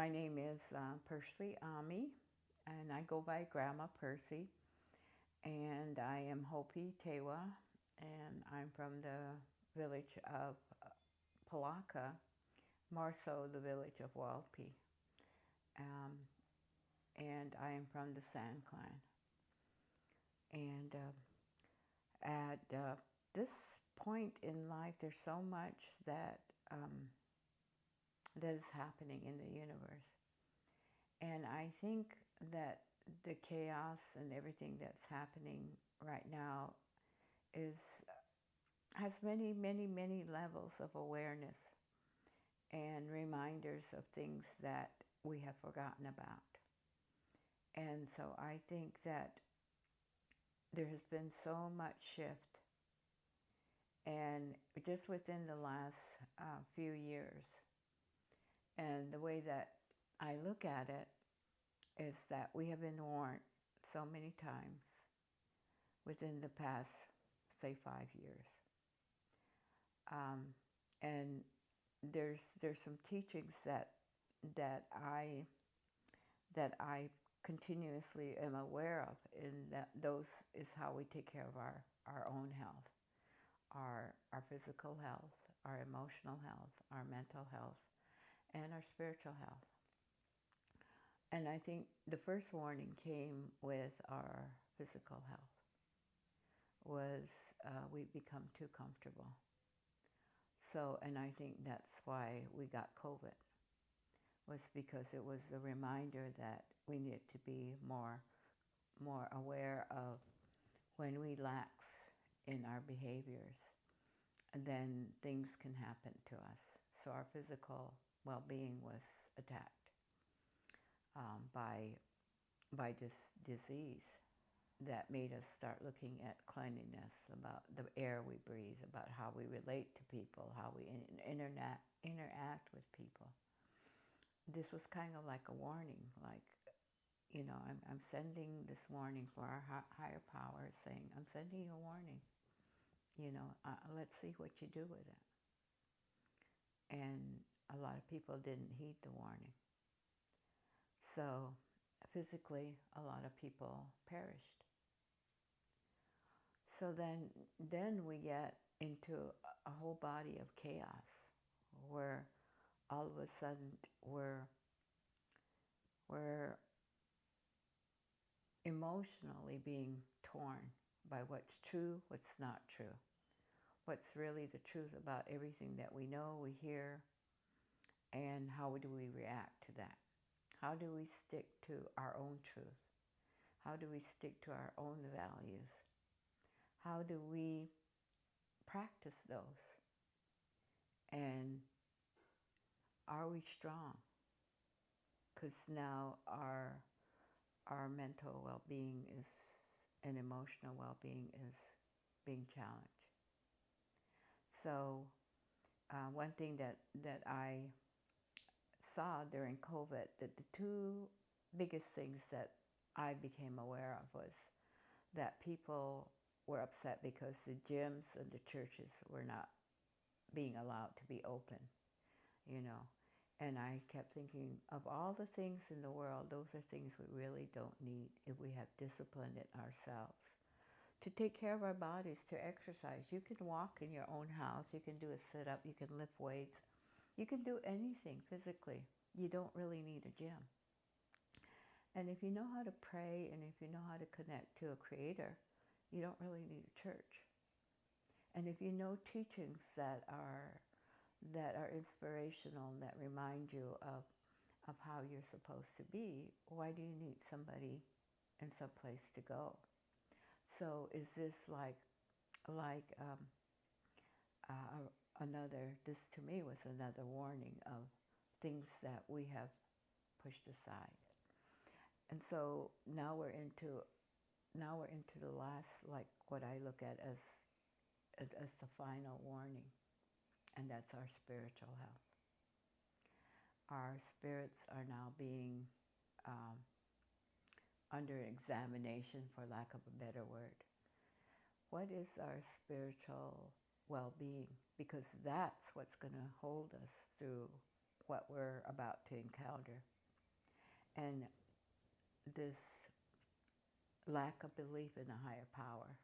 My name is Pershlie Ami, and I go by Grandma Perci, and I am Hopi Tewa, and I'm from the village of Palaka, more so the village of Walpi, um, and I am from the San Clan. And at this point in life, there's so much that is happening in the universe. And I think that the chaos and everything that's happening right now is has many, many, many levels of awareness and reminders of things that we have forgotten about. And so I think that there has been so much shift, and just within the last few years. And the way that I look at it is that we have been warned so many times within the past, say, 5 years. Um, and there's some teachings that I that I continuously am aware of, and that those is how we take care of our own health, our physical health, our emotional health, our mental health, and our spiritual health. And I think the first warning came with our physical health, was we become too comfortable. So, and I think that's why we got COVID, was because it was a reminder that we needed to be more aware of when we lax in our behaviors, and then things can happen to us. So our physical well-being was attacked by this disease that made us start looking at cleanliness, about the air we breathe, about how we relate to people, how we interact with people. This was kind of like a warning, like, you know, I'm sending this warning for our higher power, saying, I'm sending you a warning. You know, let's see what you do with it. And a lot of people didn't heed the warning. So physically, a lot of people perished. So then we get into a whole body of chaos, where all of a sudden we're emotionally being torn by what's true, what's not true, what's really the truth about everything that we know, we hear, and how do we react to that? How do we stick to our own truth? How do we stick to our own values? How do we practice those? And are we strong? Because now our mental well-being is, and emotional well-being is being challenged. So one thing that I saw during COVID, that the two biggest things that I became aware of was that people were upset because the gyms and the churches were not being allowed to be open, you know. And I kept thinking, of all the things in the world, those are things we really don't need if we have disciplined it ourselves. To take care of our bodies, to exercise. You can walk in your own house, you can do a sit-up, you can lift weights, you can do anything physically. You don't really need a gym. And if you know how to pray, and if you know how to connect to a creator, you don't really need a church. And if you know teachings that are inspirational, that remind you of how you're supposed to be, why do you need somebody and some place to go? So is this like another, this to me was another warning of things that we have pushed aside. And so now we're into the last, like what I look at as the final warning, and that's our spiritual health. Our spirits are now being under examination, for lack of a better word. What is our spiritual well-being? Because that's what's going to hold us through what we're about to encounter And this lack of belief in a higher power,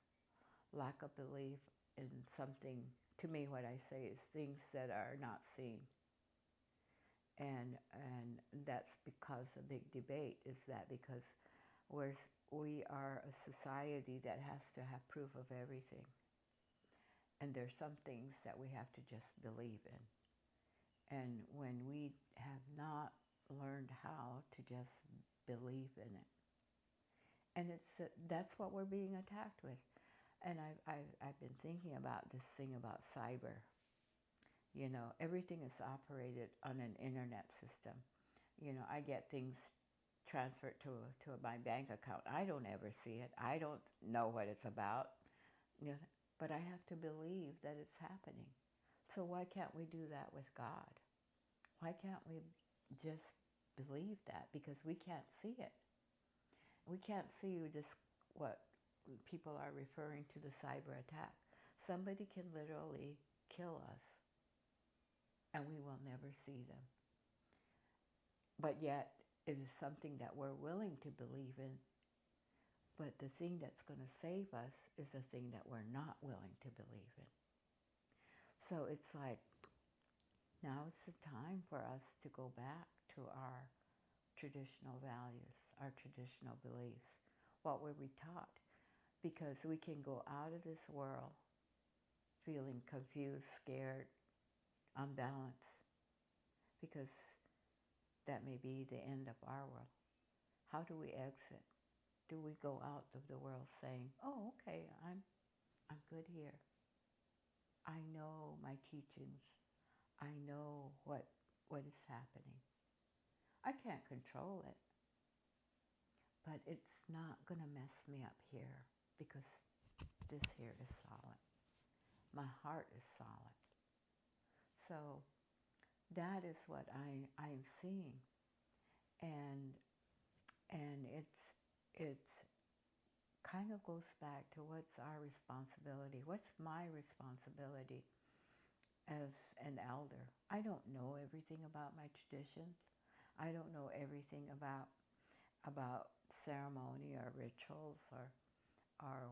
lack of belief in something, to me what I say is things that are not seen. And that's because a big debate is that because we are a society that has to have proof of everything. And there's some things that we have to just believe in. And when we have not learned how to just believe in it, and that's what we're being attacked with. And I've been thinking about this thing about cyber. You know, everything is operated on an internet system. You know, I get things transferred to my bank account. I don't ever see it. I don't know what it's about. You know, but I have to believe that it's happening. So why can't we do that with God? Why can't we just believe that? Because we can't see it. We can't see this, what people are referring to, the cyber attack. Somebody can literally kill us and we will never see them. But yet it is something that we're willing to believe in. But the thing that's going to save us is the thing that we're not willing to believe in. So it's like, now is the time for us to go back to our traditional values, our traditional beliefs. What were we taught? Because we can go out of this world feeling confused, scared, unbalanced, because that may be the end of our world. How do we exit? Do we go out of the world saying, oh, okay, I'm good here. I know my teachings. I know what is happening. I can't control it, but it's not going to mess me up here because this here is solid. My heart is solid. So that is what I'm seeing. And it's kind of goes back to what's our responsibility. What's my responsibility as an elder? I don't know everything about my traditions. I don't know everything about ceremony or rituals or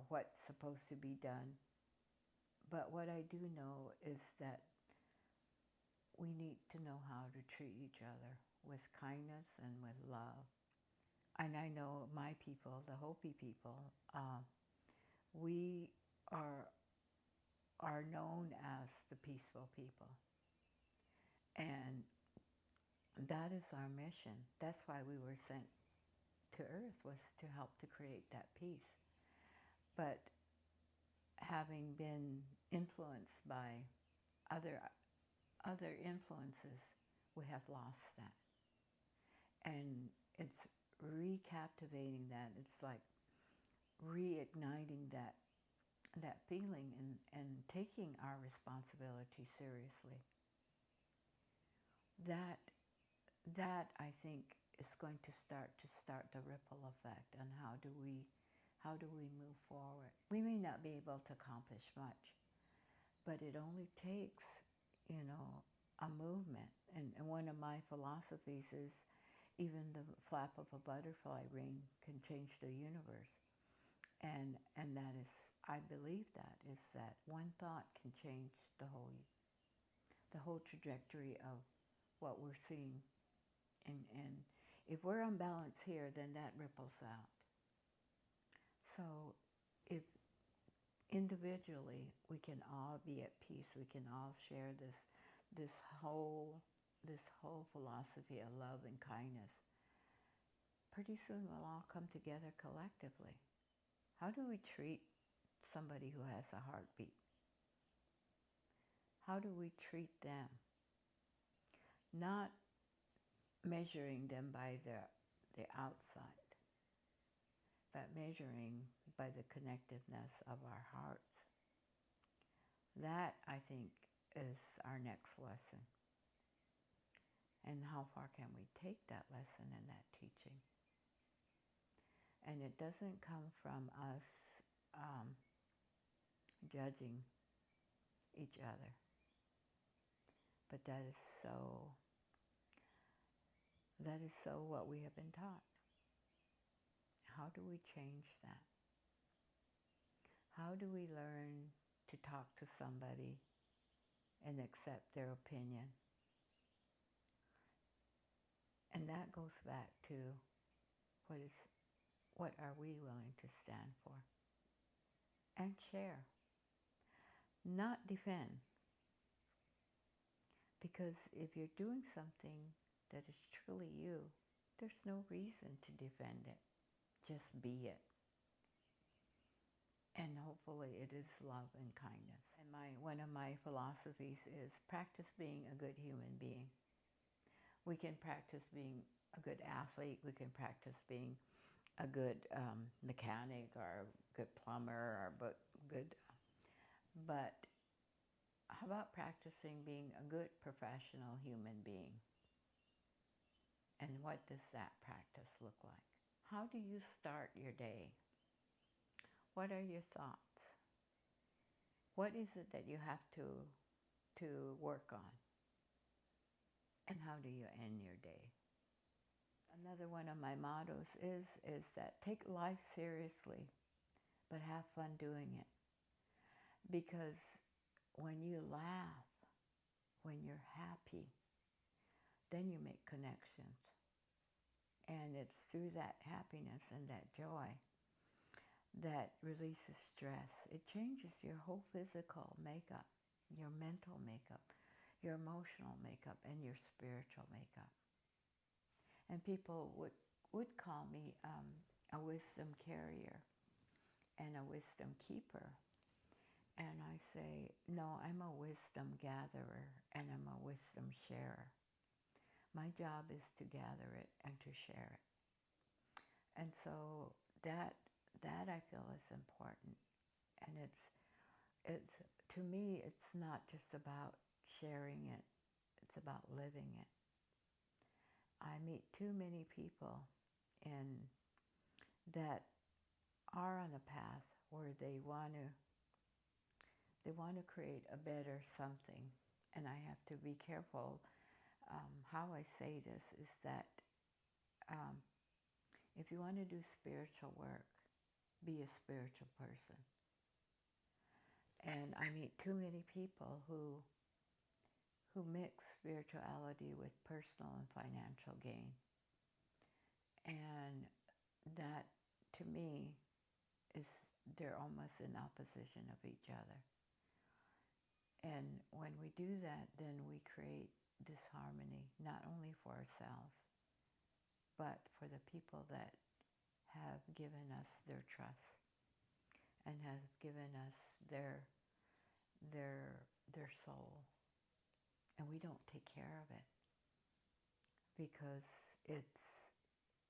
what's supposed to be done. But what I do know is that we need to know how to treat each other with kindness and with love. And I know my people, the Hopi people, we are known as the peaceful people. And that is our mission. That's why we were sent to Earth, was to help to create that peace. But having been influenced by other influences, we have lost that. And it's recaptivating that. It's like reigniting that feeling and taking our responsibility seriously. That I think is going to start the ripple effect on how do we move forward. We may not be able to accomplish much, but it only takes, a movement. And one of my philosophies is even the flap of a butterfly wing can change the universe. And that is, I believe that, is that one thought can change the whole trajectory of what we're seeing. And if we're unbalanced here, then that ripples out. So if individually we can all be at peace, we can all share this whole philosophy of love and kindness, pretty soon we'll all come together collectively. How do we treat somebody who has a heartbeat? How do we treat them? Not measuring them by the outside, but measuring by the connectiveness of our hearts. That, I think, is our next lesson. And how far can we take that lesson and that teaching? And it doesn't come from us judging each other. But that is so That is so what we have been taught. How do we change that? How do we learn to talk to somebody and accept their opinion? And that goes back to what are we willing to stand for and share, not defend. Because if you're doing something that is truly you, there's no reason to defend it. Just be it. And hopefully it is love and kindness. And one of my philosophies is practice being a good human being. We can practice being a good athlete. We can practice being a good mechanic or a good plumber or good. But how about practicing being a good professional human being? And what does that practice look like? How do you start your day? What are your thoughts? What is it that you have to work on? And how do you end your day? Another one of my mottos is that take life seriously, but have fun doing it. Because when you laugh, when you're happy, then you make connections. And it's through that happiness and that joy that releases stress. It changes your whole physical makeup, your mental makeup, your emotional makeup, and your spiritual makeup. And people would call me a wisdom carrier and a wisdom keeper. And I say, no, I'm a wisdom gatherer and I'm a wisdom sharer. My job is to gather it and to share it. And so that I feel is important. And it's to me, it's not just about sharing it. It's about living it. I meet too many people that are on a path where they want to create a better something. And I have to be careful how I say this, is that if you want to do spiritual work, be a spiritual person. And I meet too many people who mix spirituality with personal and financial gain. And that, to me, is they're almost in opposition of each other. And when we do that, then we create disharmony, not only for ourselves, but for the people that have given us their trust and have given us their soul. And we don't take care of it because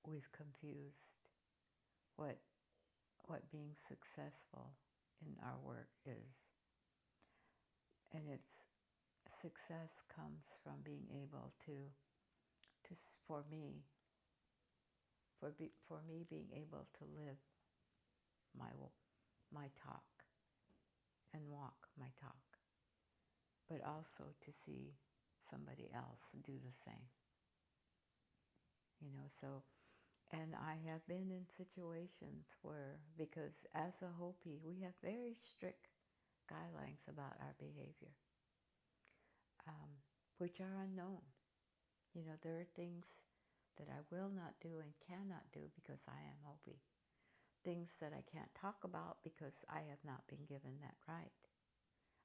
we've confused what being successful in our work is. And success comes from being able for me being able to live my talk and walk my talk, but also to see somebody else do the same. And I have been in situations where, because as a Hopi, we have very strict guidelines about our behavior, which are unknown. There are things that I will not do and cannot do because I am Hopi. Things that I can't talk about because I have not been given that right.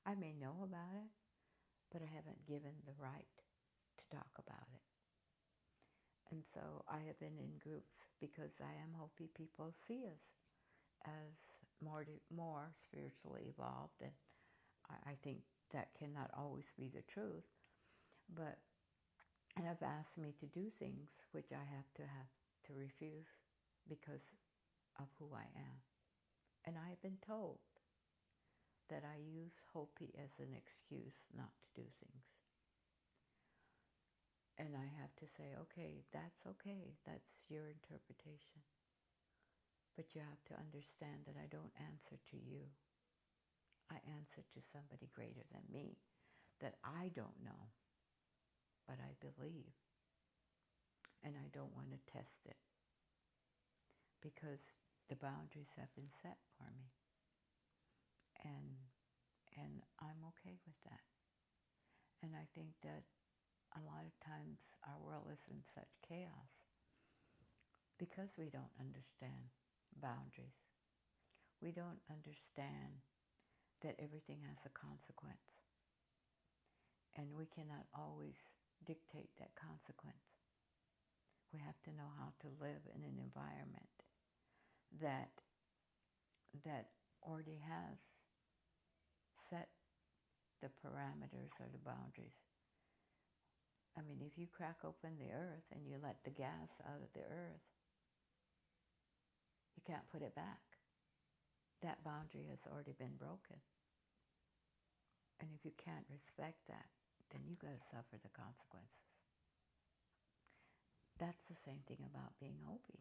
I may know about it, but I haven't given the right to talk about it. And so I have been in groups because I am Hopi. People see us as more spiritually evolved, and I think that cannot always be the truth. And have asked me to do things which I have to refuse because of who I am. And I have been told that I use Hopi as an excuse not to do things. And I have to say, okay, that's your interpretation. But you have to understand that I don't answer to you. I answer to somebody greater than me that I don't know, but I believe. and I don't want to test it because the boundaries have been set for me, and I'm okay with that. And I think that a lot of times our world is in such chaos because we don't understand boundaries. We don't understand that everything has a consequence, and we cannot always dictate that consequence. We have to know how to live in an environment that already has set the parameters or the boundaries. I mean, if you crack open the earth and you let the gas out of the earth, you can't put it back. That boundary has already been broken. And if you can't respect that, then you got to suffer the consequences. That's the same thing about being Hopi.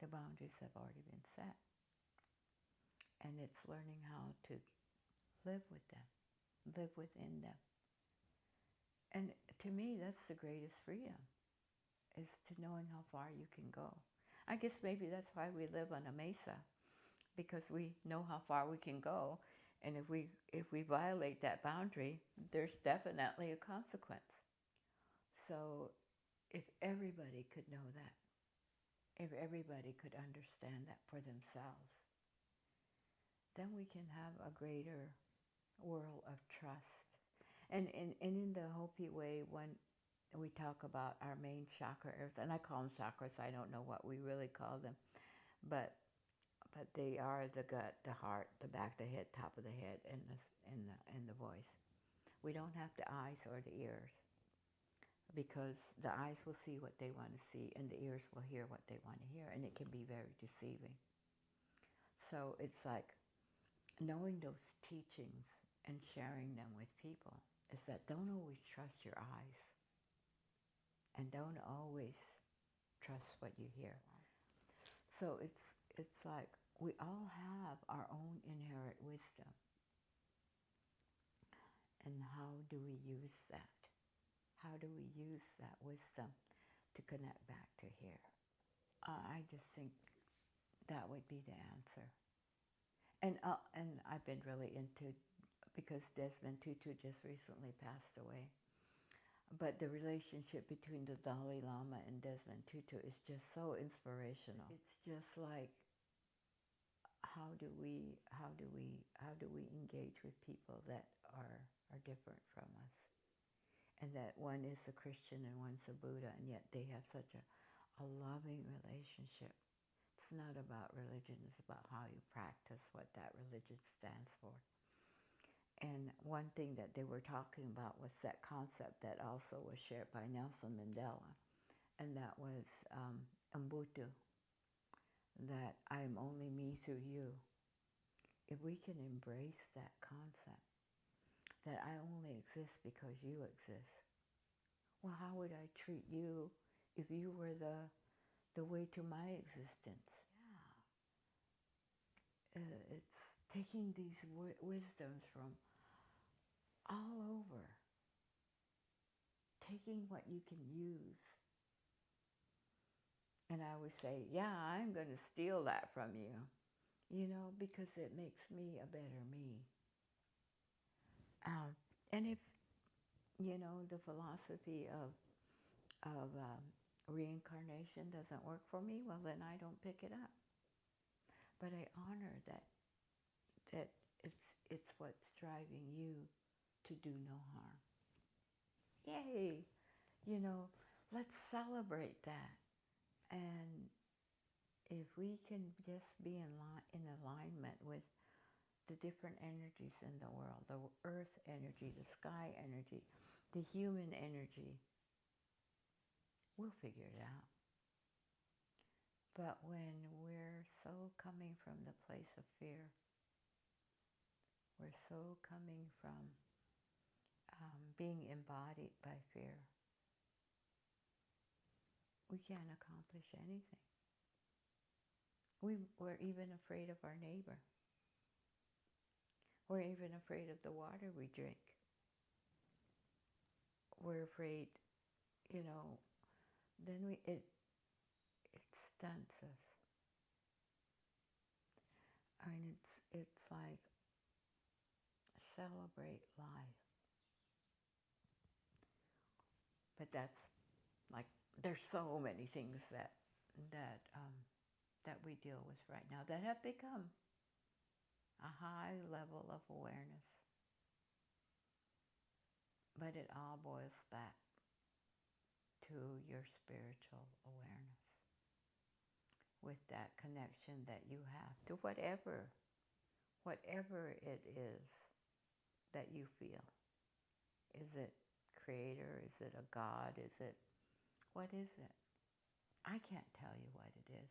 The boundaries have already been set. And it's learning how to live with them, live within them. And to me, that's the greatest freedom, is to knowing how far you can go. I guess maybe that's why we live on a mesa, because we know how far we can go. And if we violate that boundary, there's definitely a consequence. So if everybody could know that, if everybody could understand that for themselves, then we can have a greater world of trust. And in the Hopi way, when we talk about our main chakra areas, and I call them chakras, I don't know what we really call them, but they are the gut, the heart, the back of the head, top of the head, and the voice. We don't have the eyes or the ears, because the eyes will see what they want to see and the ears will hear what they want to hear, and it can be very deceiving. So it's like knowing those teachings and sharing them with people is that don't always trust your eyes and don't always trust what you hear. So it's like we all have our own inherent wisdom. And how do we use that? How do we use that wisdom to connect back to here? I just think that would be the answer. And I've been really into, because Desmond Tutu just recently passed away, but the relationship between the Dalai Lama and Desmond Tutu is just so inspirational. It's just like, how do we engage with people that are different from us, and that one is a Christian and one's a Buddha, and yet they have such a loving relationship. It's not about religion, it's about how you practice what that religion stands for. And one thing that they were talking about was that concept that also was shared by Nelson Mandela, and that was Ubuntu, that I am only me through you. If we can embrace that concept, that I only exist because you exist, well, how would I treat you if you were the way to my existence? Yeah. It's taking these wisdoms from all over, taking what you can use. And I would say, yeah, I'm going to steal that from you, because it makes me a better me. And if, the philosophy of reincarnation doesn't work for me, well, then I don't pick it up. But I honor that it's what's driving you to do no harm. Yay! Let's celebrate that. And if we can just be in alignment with the different energies in the world, the earth energy, the sky energy, the human energy, we'll figure it out. But when we're so coming from the place of fear, we're so coming from being embodied by fear, we can't accomplish anything. We're even afraid of our neighbor. We're even afraid of the water we drink. We're afraid, then it stunts us. I mean, it's like celebrate life. But that's like there's so many things that we deal with right now that have become a high level of awareness. But it all boils back to your spiritual awareness, with that connection that you have to whatever it is that you feel. Is it creator? Is it a God? What is it? I can't tell you what it is.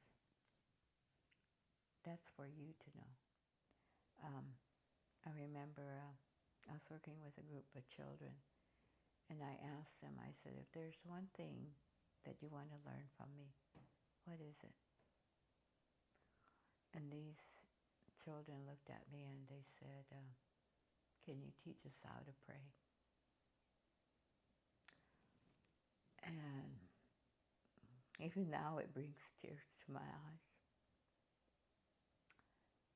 That's for you to know. I remember I was working with a group of children, and I asked them, I said, if there's one thing that you want to learn from me, what is it? And these children looked at me and they said, can you teach us how to pray? And even now it brings tears to my eyes.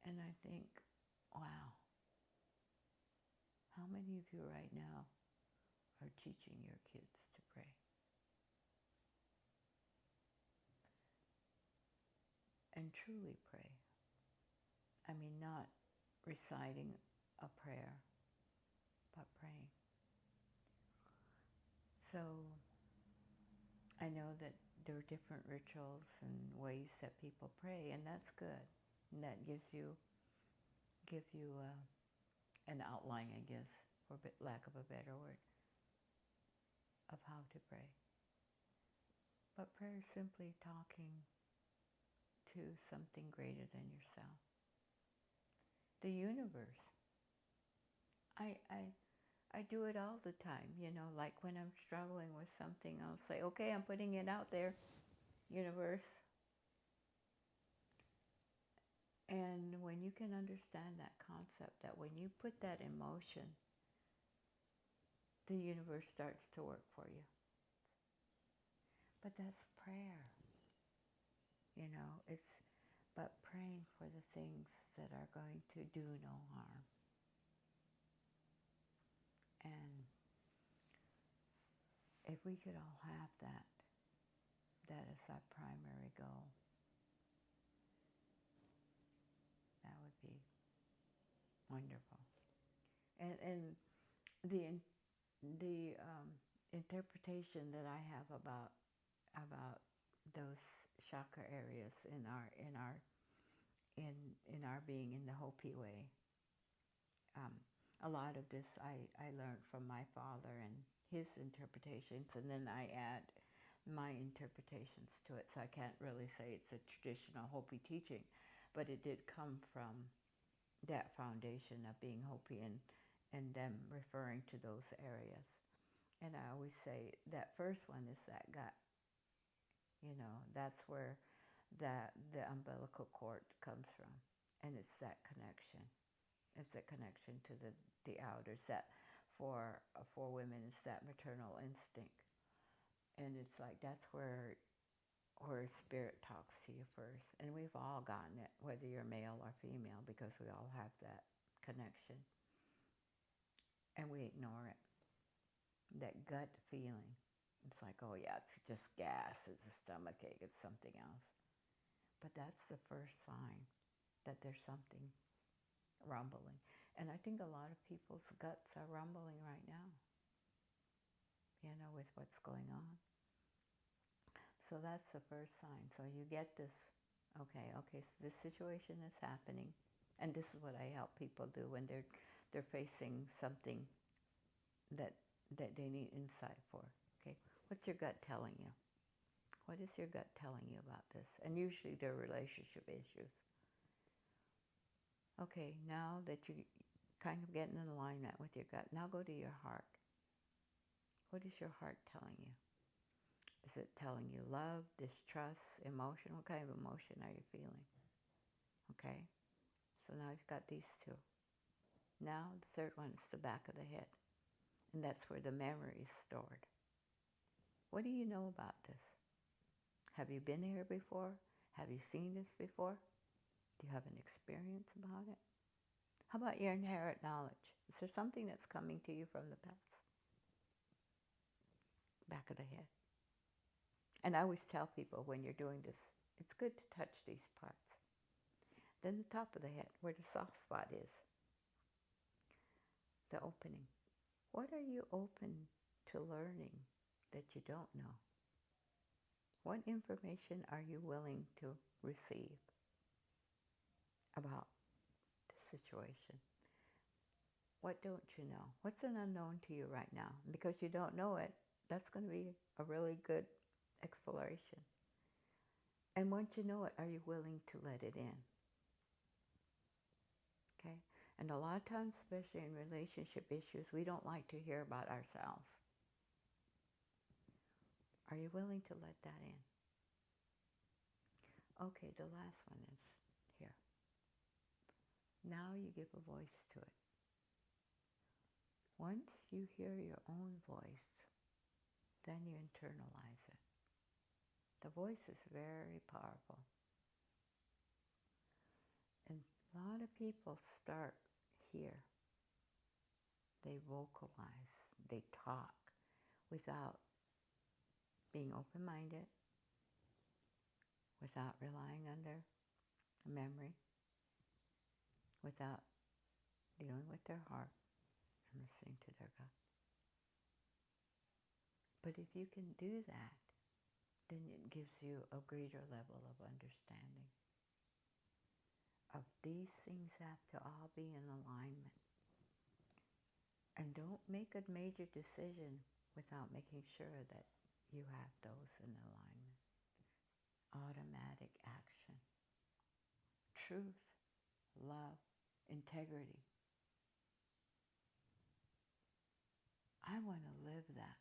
And I think, wow, how many of you right now are teaching your kids to pray? And truly pray. I mean, not reciting a prayer, but praying. So I know that there are different rituals and ways that people pray, and that's good. And that gives you an outline, I guess, for lack of a better word, of how to pray. But prayer is simply talking to something greater than yourself. The universe. I do it all the time, like when I'm struggling with something, I'll say, okay, I'm putting it out there, universe. And when you can understand that concept, that when you put that in motion, the universe starts to work for you. But that's prayer. But praying for the things that are going to do no harm. And if we could all have that is our primary goal, that would be wonderful. And the interpretation that I have about those chakra areas in our being in the Hopi way. A lot of this I learned from my father and his interpretations, and then I add my interpretations to it. So I can't really say it's a traditional Hopi teaching, but it did come from that foundation of being Hopi and them referring to those areas. And I always say that first one is that gut. That's where the umbilical cord comes from, and it's that connection. It's a connection to the outer. It's that for women, it's that maternal instinct, and it's like that's where spirit talks to you first. And we've all gotten it, whether you're male or female, because we all have that connection, and we ignore it. That gut feeling. It's like, oh yeah, it's just gas, it's a stomach ache, it's something else. But that's the first sign that there's something rumbling. And I think a lot of people's guts are rumbling right now, with what's going on. So that's the first sign. So you get this, okay, so this situation is happening, and this is what I help people do when they're facing something that they need insight for. Okay, what's your gut telling you? What is your gut telling you about this? And usually they're relationship issues. Okay, now that you kind of getting in alignment with your gut, now go to your heart. What is your heart telling you? Is it telling you love, distrust, emotion? What kind of emotion are you feeling? Okay, so now you've got these two. Now the third one is the back of the head, and that's where the memory is stored. What do you know about this? Have you been here before? Have you seen this before? Do you have an experience about it? How about your inherent knowledge? Is there something that's coming to you from the past? Back of the head. And I always tell people when you're doing this, it's good to touch these parts. Then the top of the head, where the soft spot is. The opening. What are you open to learning that you don't know? What information are you willing to receive about the situation? What don't you know? What's an unknown to you right now? Because you don't know it, that's going to be a really good exploration. And once you know it, are you willing to let it in? Okay? And a lot of times, especially in relationship issues, we don't like to hear about ourselves. Are you willing to let that in? Okay, the last one is here. Now you give a voice to it. Once you hear your own voice, then you internalize it. The voice is very powerful. And a lot of people start here. They vocalize, they talk without being open-minded, without relying on their memory, without dealing with their heart and listening to their gut. But if you can do that, then it gives you a greater level of understanding. Of these things have to all be in alignment. And don't make a major decision without making sure that you have those in alignment. Automatic action. Truth, love, integrity. I want to live that.